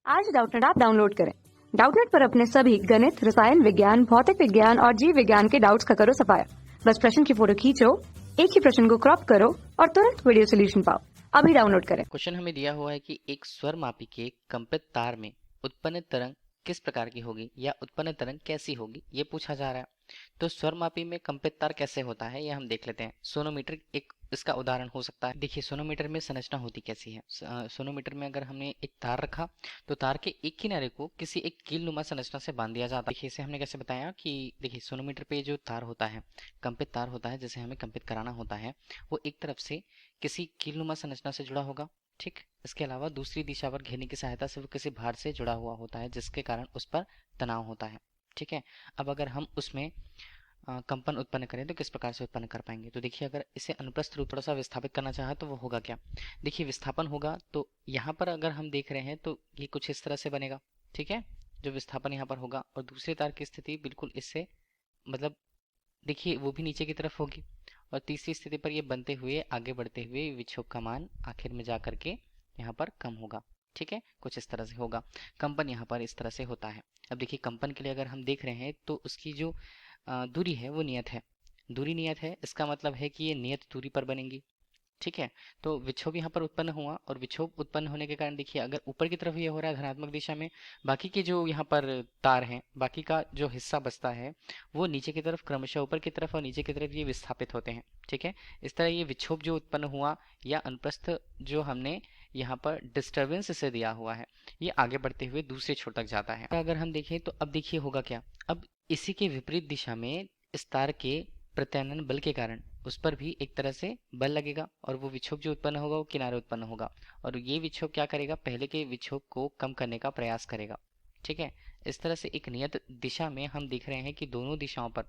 आज Doubtnut app download करें। Doubtnut पर अपने सभी गणित, रसायन विज्ञान, भौतिक विज्ञान और जीव विज्ञान के डाउट्स का करो सफाया। बस प्रश्न की फोटो खींचो, एक ही प्रश्न को क्रॉप करो और तुरंत वीडियो सोल्यूशन पाओ। अभी डाउनलोड करें। क्वेश्चन हमें दिया हुआ है कि एक स्वर मापी के कंपित तार में उत्पन्न तरंग किस प्रकार की होगी या उत्पन्न तरंग कैसी होगी, ये पूछा जा रहा है। तो स्वर मापी में कंपित तार कैसे होता है ये हम देख लेते हैं। सोनोमीटर एक इसका उदाहरण हो सकता है। देखिए सोनोमीटर में संरचना होती कैसी है। सोनोमीटर में अगर हमने एक तार रखा तो तार के एक किनारे को किसी एक कीलनुमा संरचना से बांध दिया जाता है। देखिए इसे हमने कैसे बताया कि देखिए सोनोमीटर पे जो तार होता है, कंपित तार होता है, जिसे हमें कंपित कराना होता है, वो एक तरफ से किसी कीलनुमा संरचना से जुड़ा होगा। ठीक, इसके अलावा दूसरी दिशा पर घेरने की सहायता से वो किसी भार से जुड़ा हुआ होता है, जिसके कारण उस पर तनाव होता है। ठीक है, अब अगर हम उसमें कंपन उत्पन्न करें तो किस प्रकार से उत्पन्न कर पाएंगे। तो देखिए अगर इसे अनुप्रस्थ रूप थोड़ा सा विस्थापित करना चाहे तो वो होगा क्या। देखिए विस्थापन होगा तो यहाँ पर अगर हम देख रहे हैं तो ये कुछ इस तरह से बनेगा। ठीक है, जो विस्थापन यहाँ पर होगा, और दूसरे तार की स्थिति बिल्कुल इससे मतलब देखिए वो भी नीचे की तरफ होगी, और तीसरी स्थिति पर ये बनते हुए आगे बढ़ते हुए विक्षोभ का मान आखिर में जा करके यहाँ पर कम होगा। ठीक है, कुछ इस तरह से होगा। कंपन यहाँ पर इस तरह से होता है। अब देखिए कंपन के लिए अगर हम देख रहे हैं तो उसकी जो दूरी है वो नियत है। दूरी नियत है, इसका मतलब है कि ये नियत दूरी पर बनेंगी। ठीक है, तो विक्षोभ यहाँ पर उत्पन्न हुआ, और विक्षोभ उत्पन्न होने के कारण देखिए अगर ऊपर की तरफ ये हो रहा है धनात्मक दिशा में, बाकी के जो यहाँ पर तार हैं, बाकी का जो हिस्सा बचता है वो नीचे की तरफ क्रमशः ऊपर की तरफ और नीचे की तरफ ये विस्थापित होते हैं। ठीक है, इस तरह ये विक्षोभ जो उत्पन्न हुआ या अनुप्रस्थ जो हमने यहाँ पर डिस्टर्बेंस इसे दिया हुआ है, ये आगे बढ़ते हुए दूसरे छोर तक जाता है। अगर हम देखें तो अब देखिए होगा क्या। अब इसी के विपरीत दिशा में इस तार के प्रत्यानयन बल के कारण उस पर भी एक तरह से बल लगेगा, और वो विक्षोभ जो उत्पन्न होगा वो किनारे उत्पन्न होगा, और ये विक्षोभ क्या करेगा, पहले के विक्षोभ को कम करने का प्रयास करेगा। ठीक है, इस तरह से एक नियत दिशा में हम देख रहे हैं कि दोनों दिशाओं पर,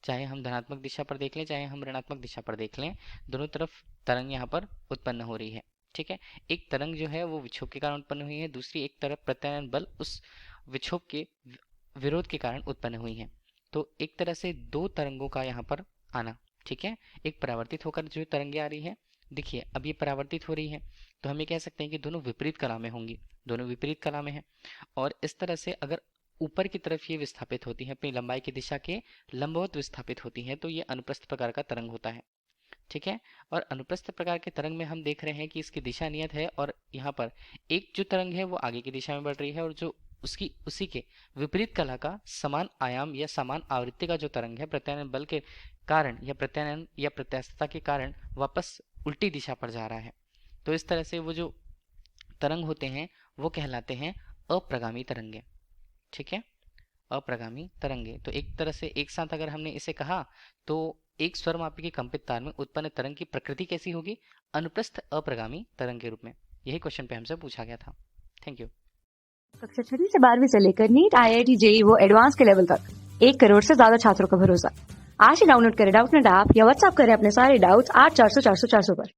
चाहे हम धनात्मक दिशा पर देख लें चाहे हम ऋणात्मक दिशा पर देख लें, दोनों तरफ तरंग यहाँ पर उत्पन्न हो रही है। ठीक है, एक तरंग जो है वो विक्षोभ के कारण उत्पन्न हुई है, दूसरी एक तरफ प्रत्यानयन बल उस विक्षोभ के विरोध के कारण उत्पन्न हुई है। तो एक तरह से दो तरंगों का यहाँ पर आना। ठीक है, एक परावर्तित होकर जो तरंगे आ रही है, देखिए अब ये परावर्तित हो रही है, तो हम ये कह सकते हैं कि दोनों विपरीत कला में होंगी, दोनों विपरीत कला में है। और इस तरह से अगर ऊपर की तरफ ये विस्थापित होती है, अपनी लंबाई की दिशा के लंबवत विस्थापित होती है, तो ये अनुप्रस्थ प्रकार का तरंग होता है। ठीक है, और अनुप्रस्थ प्रकार के तरंग में हम देख रहे हैं कि इसकी दिशा नियत है, और यहाँ पर एक जो तरंग है वो आगे की दिशा में बढ़ रही है, और जो उसकी उसी के विपरीत कला का समान आयाम या समान आवृत्ति का जो तरंग है प्रत्यानयन बल के कारण या प्रत्यानयन या प्रत्यास्थता के कारण वापस उल्टी दिशा पर जा रहा है। तो इस तरह से वो जो तरंग होते हैं वो कहलाते हैं अप्रगामी तरंगे। ठीक है, अप्रगामी तरंगे। तो एक तरह से एक साथ अगर हमने इसे कहा तो एक स्वरमापी के कंपित तार में उत्पन्न तरंग की प्रकृति कैसी होगी, अनुप्रस्थ अप्रगामी तरंग के रूप में। यही क्वेश्चन पे हमसे पूछा गया था। Thank you. कक्षा 6 से 12वीं से लेकर नीट, IIT, JEE वो एडवांस के लेवल तक 1 करोड़ से ज्यादा छात्रों का भरोसा। आज ही डाउनलोड करें डाउटनेट ऐप या व्हाट्सएप करें अपने सारे डाउट्स 8400 400 400 पर।